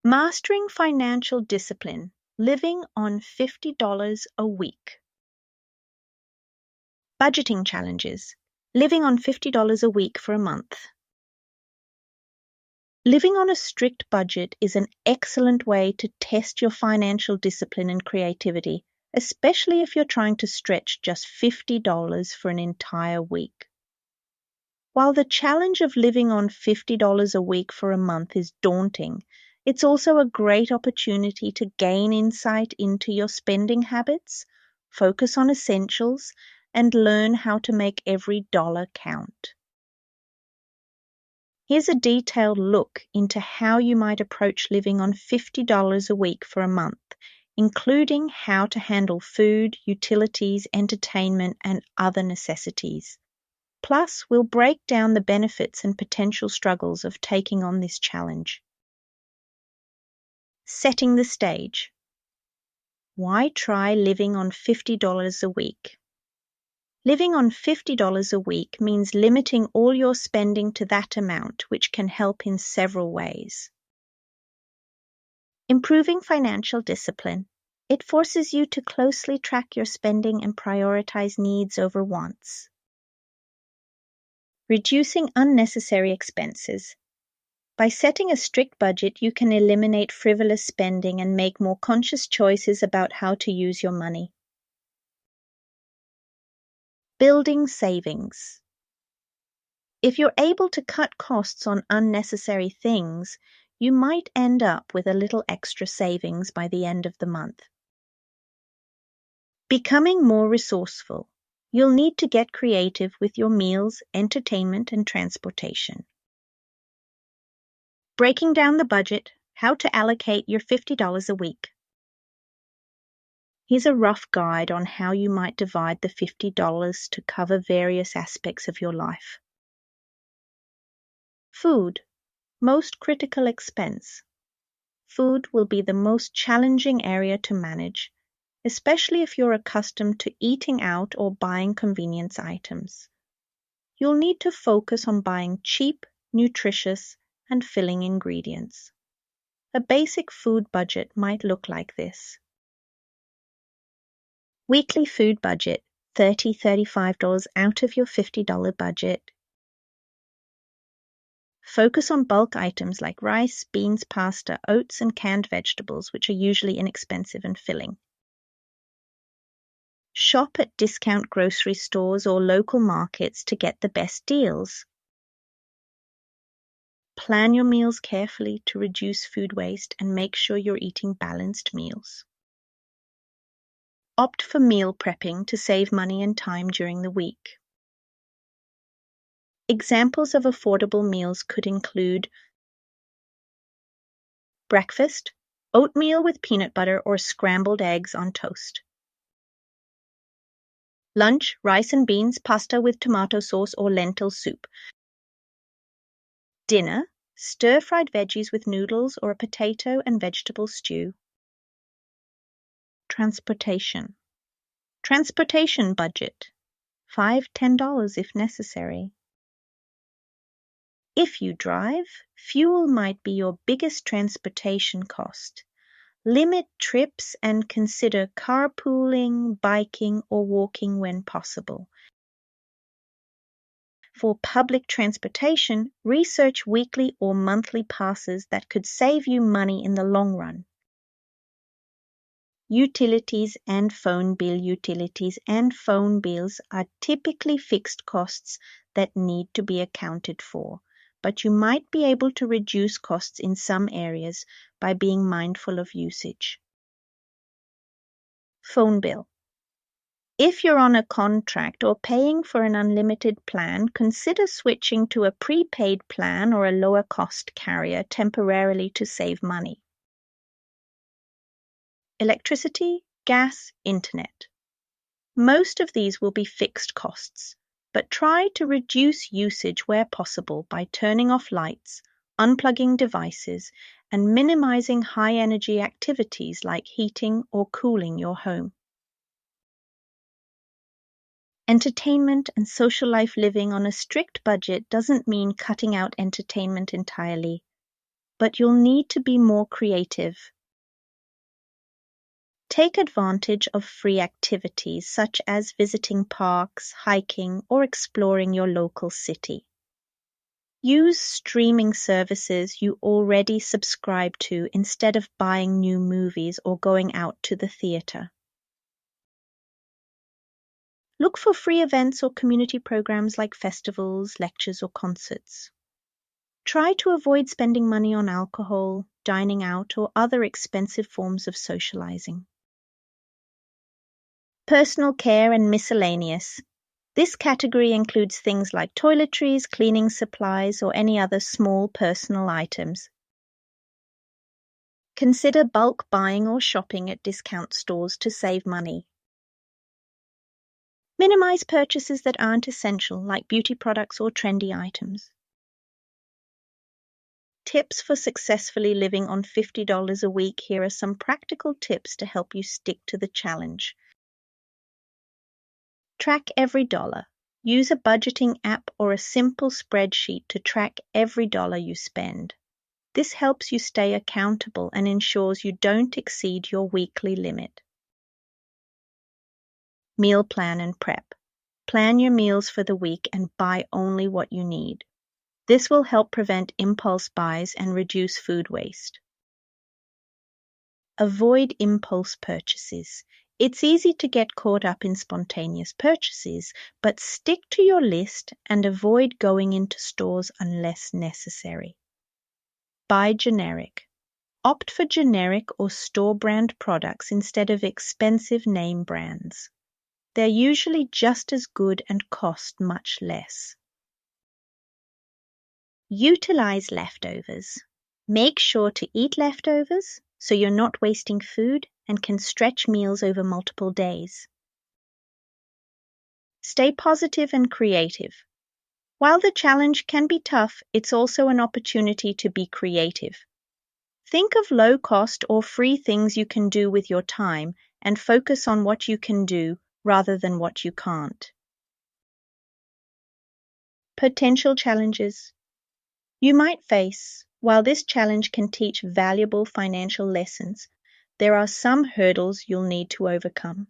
Mastering financial discipline, living on $50 a week. Budgeting challenges, living on $50 a week for a month. Living on a strict budget is an excellent way to test your financial discipline and creativity, especially if you're trying to stretch just $50 for an entire week. While the challenge of living on $50 a week for a month is daunting, it's also a great opportunity to gain insight into your spending habits, focus on essentials, and learn how to make every dollar count. Here's a detailed look into how you might approach living on $50 a week for a month, including how to handle food, utilities, entertainment, and other necessities. Plus, we'll break down the benefits and potential struggles of taking on this challenge. Setting the stage. Why try living on $50 a week? Living on $50 a week means limiting all your spending to that amount, which can help in several ways. Improving financial discipline. It forces you to closely track your spending and prioritize needs over wants. Reducing unnecessary expenses. By setting a strict budget, you can eliminate frivolous spending and make more conscious choices about how to use your money. Building savings. If you're able to cut costs on unnecessary things, you might end up with a little extra savings by the end of the month. Becoming more resourceful. You'll need to get creative with your meals, entertainment, and transportation. Breaking down the budget, how to allocate your $50 a week. Here's a rough guide on how you might divide the $50 to cover various aspects of your life. Food, most critical expense. Food will be the most challenging area to manage, especially if you're accustomed to eating out or buying convenience items. You'll need to focus on buying cheap, nutritious, and filling ingredients. A basic food budget might look like this. Weekly food budget, $35 out of your $50 budget. Focus on bulk items like rice, beans, pasta, oats, and canned vegetables, which are usually inexpensive and filling. Shop at discount grocery stores or local markets to get the best deals. Plan your meals carefully to reduce food waste and make sure you're eating balanced meals. Opt for meal prepping to save money and time during the week. Examples of affordable meals could include breakfast, oatmeal with peanut butter or scrambled eggs on toast. Lunch, rice and beans, pasta with tomato sauce or lentil soup. Dinner, stir-fried veggies with noodles or a potato and vegetable stew. Transportation. Transportation budget, $5–10 if necessary. If you drive, fuel might be your biggest transportation cost. Limit trips and consider carpooling, biking, or walking when possible. For public transportation, research weekly or monthly passes that could save you money in the long run. Utilities and phone bill. Utilities and phone bills are typically fixed costs that need to be accounted for, but you might be able to reduce costs in some areas by being mindful of usage. Phone bill. If you're on a contract or paying for an unlimited plan, consider switching to a prepaid plan or a lower-cost carrier temporarily to save money. Electricity, gas, internet. Most of these will be fixed costs, but try to reduce usage where possible by turning off lights, unplugging devices, and minimizing high-energy activities like heating or cooling your home. Entertainment and social life. Living on a strict budget doesn't mean cutting out entertainment entirely. but you'll need to be more creative. Take advantage of free activities such as visiting parks, hiking, or exploring your local city. Use streaming services you already subscribe to instead of buying new movies or going out to the theater. Look for free events or community programs like festivals, lectures, or concerts. Try to avoid spending money on alcohol, dining out, or other expensive forms of socializing. Personal care and miscellaneous. This category includes things like toiletries, cleaning supplies, or any other small personal items. Consider bulk buying or shopping at discount stores to save money. Minimize purchases that aren't essential, like beauty products or trendy items. Tips for successfully living on $50 a week. Here are some practical tips to help you stick to the challenge. Track every dollar. Use a budgeting app or a simple spreadsheet to track every dollar you spend. This helps you stay accountable and ensures you don't exceed your weekly limit. Meal plan and prep. Plan your meals for the week and buy only what you need. This will help prevent impulse buys and reduce food waste. Avoid impulse purchases. It's easy to get caught up in spontaneous purchases, but stick to your list and avoid going into stores unless necessary. Buy generic. Opt for generic or store brand products instead of expensive name brands. They're usually just as good and cost much less. Utilize leftovers. Make sure to eat leftovers so you're not wasting food and can stretch meals over multiple days. Stay positive and creative. While the challenge can be tough, it's also an opportunity to be creative. Think of low-cost or free things you can do with your time and focus on what you can do rather than what you can't. Potential challenges. You might face, while this challenge can teach valuable financial lessons, there are some hurdles you'll need to overcome.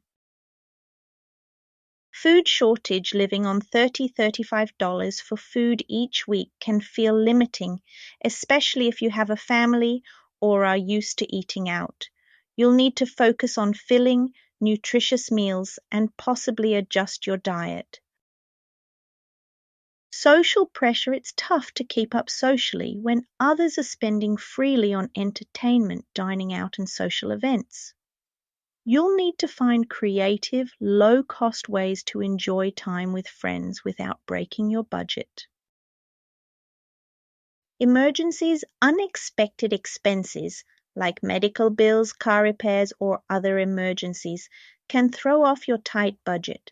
Food shortage. Living on $35 for food each week can feel limiting, especially if you have a family or are used to eating out. You'll need to focus on filling, nutritious meals and possibly adjust your diet. Social pressure. It's tough to keep up socially when others are spending freely on entertainment, dining out, and social events. You'll need to find creative, low-cost ways to enjoy time with friends without breaking your budget. Emergencies. Unexpected expenses like medical bills, car repairs, or other emergencies can throw off your tight budget.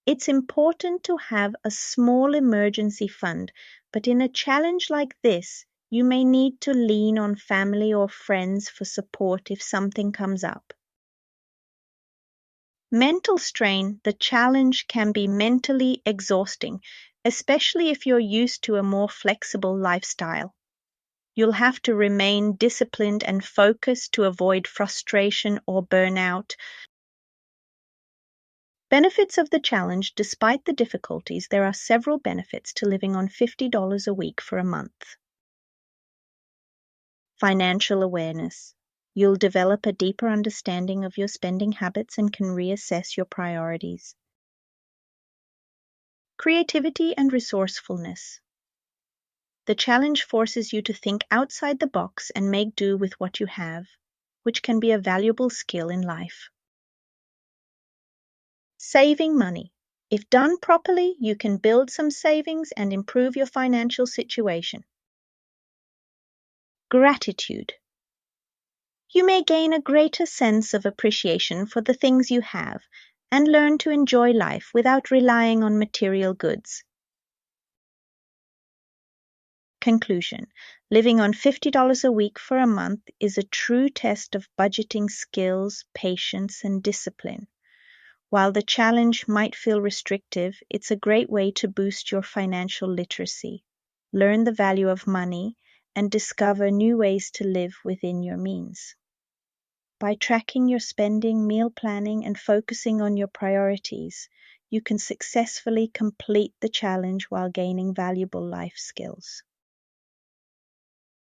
It's important to have a small emergency fund, but in a challenge like this, you may need to lean on family or friends for support if something comes up. Mental strain. The challenge can be mentally exhausting, especially if you're used to a more flexible lifestyle. You'll have to remain disciplined and focused to avoid frustration or burnout. Benefits of the challenge. Despite the difficulties, there are several benefits to living on $50 a week for a month. Financial awareness. You'll develop a deeper understanding of your spending habits and can reassess your priorities. Creativity and resourcefulness. The challenge forces you to think outside the box and make do with what you have, which can be a valuable skill in life. Saving money. If done properly, you can build some savings and improve your financial situation. Gratitude. You may gain a greater sense of appreciation for the things you have and learn to enjoy life without relying on material goods. Conclusion. Living on $50 a week for a month is a true test of budgeting skills, patience, and discipline. While the challenge might feel restrictive, it's a great way to boost your financial literacy, learn the value of money, and discover new ways to live within your means. By tracking your spending, meal planning, and focusing on your priorities, you can successfully complete the challenge while gaining valuable life skills.